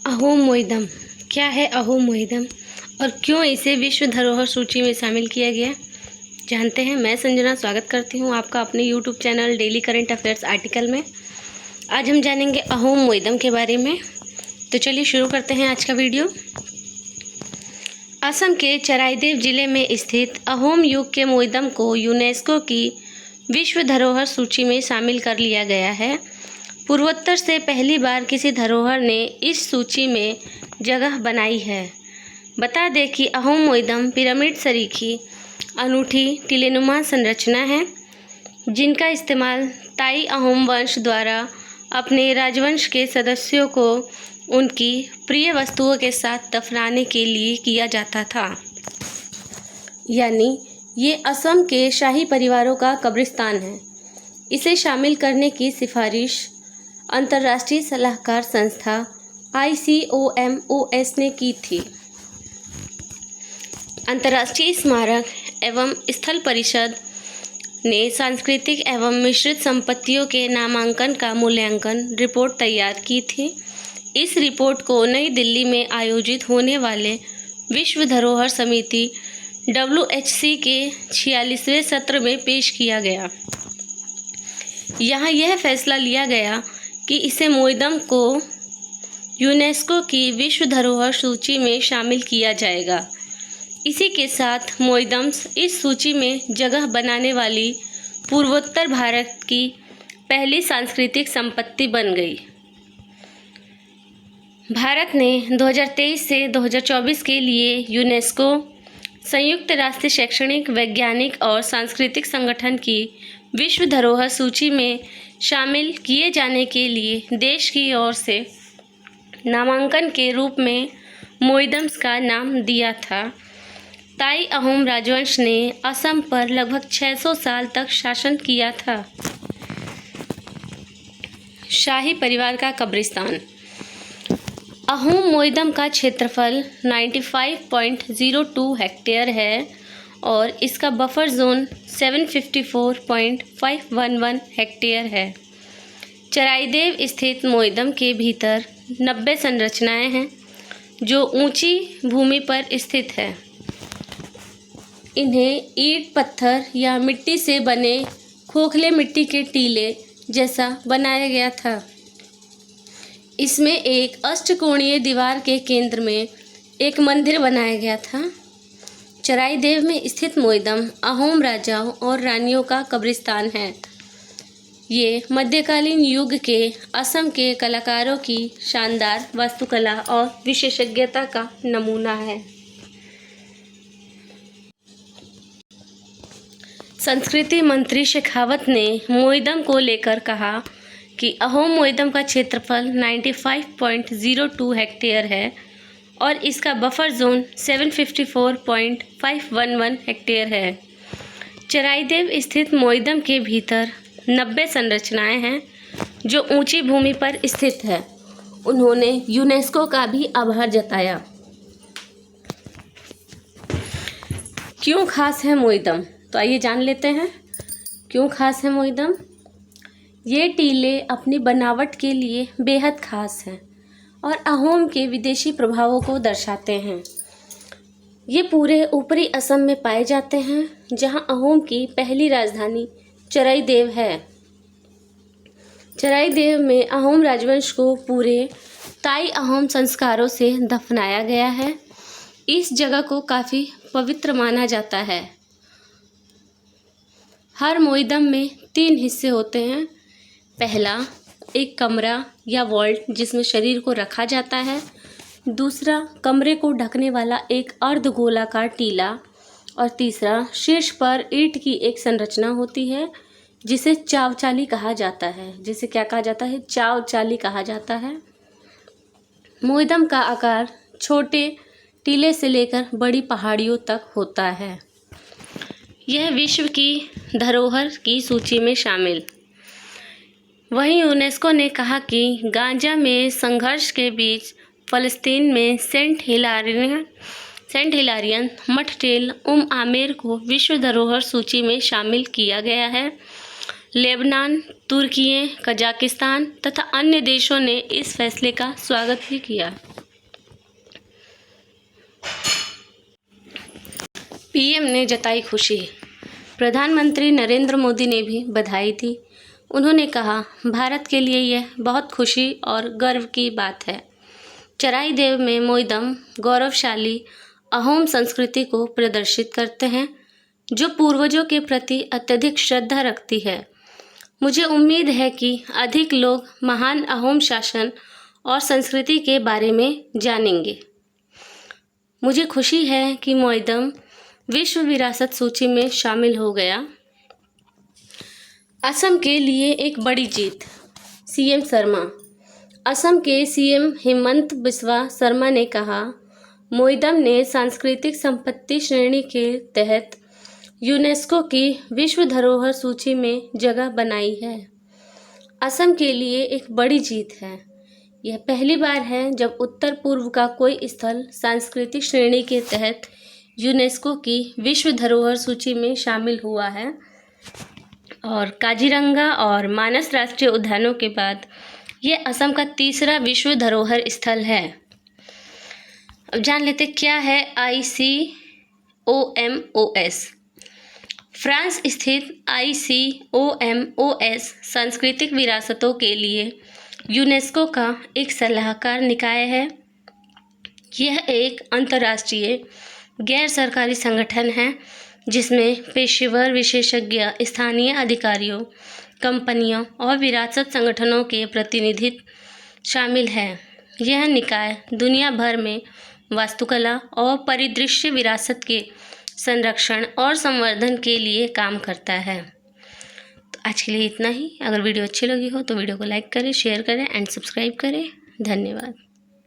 अहोम मोइदम। क्या है अहोम मोइदम और क्यों इसे विश्व धरोहर सूची में शामिल किया गया, जानते हैं। मैं संजना स्वागत करती हूं आपका अपने YouTube channel daily current affairs article में। आज हम जानेंगे अहोम मोइदम के बारे में। तो चलिए शुरू करते हैं आज का वीडियो। असम के चराईदेव जिले में स्थित अहोम युग के मोइदम को यूनेस्को की विश्व धरोहर सूची में शामिल कर लिया गया है। पूर्वोत्तर से पहली बार किसी धरोहर ने इस सूची में जगह बनाई है। बता दें कि अहोम मोइदम पिरामिड सरीखी अनूठी टीलेनुमा संरचना है, जिनका इस्तेमाल ताई अहोम वंश द्वारा अपने राजवंश के सदस्यों को उनकी प्रिय वस्तुओं के साथ दफनाने के लिए किया जाता था। यानी ये असम के शाही परिवारों का कब्रिस्तान है। इसे शामिल करने की सिफारिश अंतर्राष्ट्रीय सलाहकार संस्था ICOMOS ने की थी। अंतर्राष्ट्रीय स्मारक एवं स्थल परिषद ने सांस्कृतिक एवं मिश्रित संपत्तियों के नामांकन का मूल्यांकन रिपोर्ट तैयार की थी। इस रिपोर्ट को नई दिल्ली में आयोजित होने वाले विश्व धरोहर समिति WHC के 46वें सत्र में पेश किया गया। यहाँ यह फैसला लिया गया कि इसे मोइदम को यूनेस्को की विश्व धरोहर सूची में शामिल किया जाएगा। इसी के साथ मोइदम्स इस सूची में जगह बनाने वाली पूर्वोत्तर भारत की पहली सांस्कृतिक संपत्ति बन गई। भारत ने 2023 से 2024 के लिए यूनेस्को संयुक्त राष्ट्र शैक्षणिक, वैज्ञानिक और सांस्कृतिक संगठन की विश्व धरोहर सूची में शामिल किए जाने के लिए देश की ओर से नामांकन के रूप में मोइदम्स का नाम दिया था। ताई अहोम राजवंश ने असम पर लगभग 600 साल तक शासन किया था। शाही परिवार का कब्रिस्तान। अहोम मोइदम का क्षेत्रफल 95.02 हेक्टेयर है और इसका बफर जोन 754.511 हेक्टेयर है। चराईदेव स्थित मोइदम के भीतर 90 संरचनाएं हैं जो ऊंची भूमि पर स्थित है। इन्हें ईंट, पत्थर या मिट्टी से बने खोखले मिट्टी के टीले जैसा बनाया गया था। इसमें एक अष्टकोणीय दीवार के केंद्र में एक मंदिर बनाया गया था। चराईदेव में स्थित मोइदम अहोम राजाओं और रानियों का कब्रिस्तान है। ये मध्यकालीन युग के असम के कलाकारों की शानदार वास्तुकला और विशेषज्ञता का नमूना है। संस्कृति मंत्री शेखावत ने मोइदम को लेकर कहा कि अहोम मोइदम का क्षेत्रफल 95.02 हेक्टेयर है और इसका बफर जोन 754.511 हेक्टेयर है। चराईदेव स्थित मोइदम के भीतर 90 संरचनाएं हैं जो ऊंची भूमि पर स्थित है। उन्होंने यूनेस्को का भी आभार जताया। क्यों खास है मोइदम, तो आइए जान लेते हैं क्यों खास है मोइदम। ये टीले अपनी बनावट के लिए बेहद खास हैं और अहोम के विदेशी प्रभावों को दर्शाते हैं। ये पूरे ऊपरी असम में पाए जाते हैं, जहां अहोम की पहली राजधानी चराईदेव है। चराईदेव में अहोम राजवंश को पूरे ताई अहोम संस्कारों से दफनाया गया है। इस जगह को काफ़ी पवित्र माना जाता है। हर मोइदम में 3 हिस्से होते हैं। पहला, एक कमरा या वॉल्ट जिसमें शरीर को रखा जाता है। दूसरा, कमरे को ढकने वाला एक अर्धगोलाकार टीला। और तीसरा, शीर्ष पर ईंट की एक संरचना होती है जिसे चावचाली कहा जाता है। जिसे क्या कहा जाता है? चावचाली कहा जाता है। मोइदम का आकार छोटे टीले से लेकर बड़ी पहाड़ियों तक होता है। यह विश्व की धरोहर की सूची में शामिल। वहीं यूनेस्को ने कहा कि गाजा में संघर्ष के बीच फ़लस्तीन में सेंट हिलारियन मठ टेल आमेर को विश्व धरोहर सूची में शामिल किया गया है। लेबनान, तुर्की, कजाकिस्तान तथा अन्य देशों ने इस फैसले का स्वागत भी किया। पीएम ने जताई खुशी। प्रधानमंत्री नरेंद्र मोदी ने भी बधाई दी। उन्होंने कहा, भारत के लिए यह बहुत खुशी और गर्व की बात है। चराईदेव में मोईदम गौरवशाली अहोम संस्कृति को प्रदर्शित करते हैं, जो पूर्वजों के प्रति अत्यधिक श्रद्धा रखती है। मुझे उम्मीद है कि अधिक लोग महान अहोम शासन और संस्कृति के बारे में जानेंगे। मुझे खुशी है कि मोईदम विश्व विरासत सूची में शामिल हो गया। असम के लिए एक बड़ी जीत। सीएम शर्मा। असम के सीएम हिमंत बिस्वा शर्मा ने कहा, मोईदम ने सांस्कृतिक संपत्ति श्रेणी के तहत यूनेस्को की विश्व धरोहर सूची में जगह बनाई है। असम के लिए एक बड़ी जीत है। यह पहली बार है जब उत्तर पूर्व का कोई स्थल सांस्कृतिक श्रेणी के तहत यूनेस्को की विश्व धरोहर सूची में शामिल हुआ है। और काजीरंगा और मानस राष्ट्रीय उद्यानों के बाद ये असम का तीसरा विश्व धरोहर स्थल है। अब जान लेते क्या है ICOMOS। फ्रांस स्थित ICOMOS सांस्कृतिक विरासतों के लिए यूनेस्को का एक सलाहकार निकाय है। यह एक अंतर्राष्ट्रीय गैर सरकारी संगठन है जिसमें पेशेवर विशेषज्ञ, स्थानीय अधिकारियों, कंपनियों और विरासत संगठनों के प्रतिनिधि शामिल हैं। यह निकाय दुनिया भर में वास्तुकला और परिदृश्य विरासत के संरक्षण और संवर्धन के लिए काम करता है। तो आज के लिए इतना ही। अगर वीडियो अच्छी लगी हो तो वीडियो को लाइक करें, शेयर करें एंड सब्सक्राइब करें। धन्यवाद।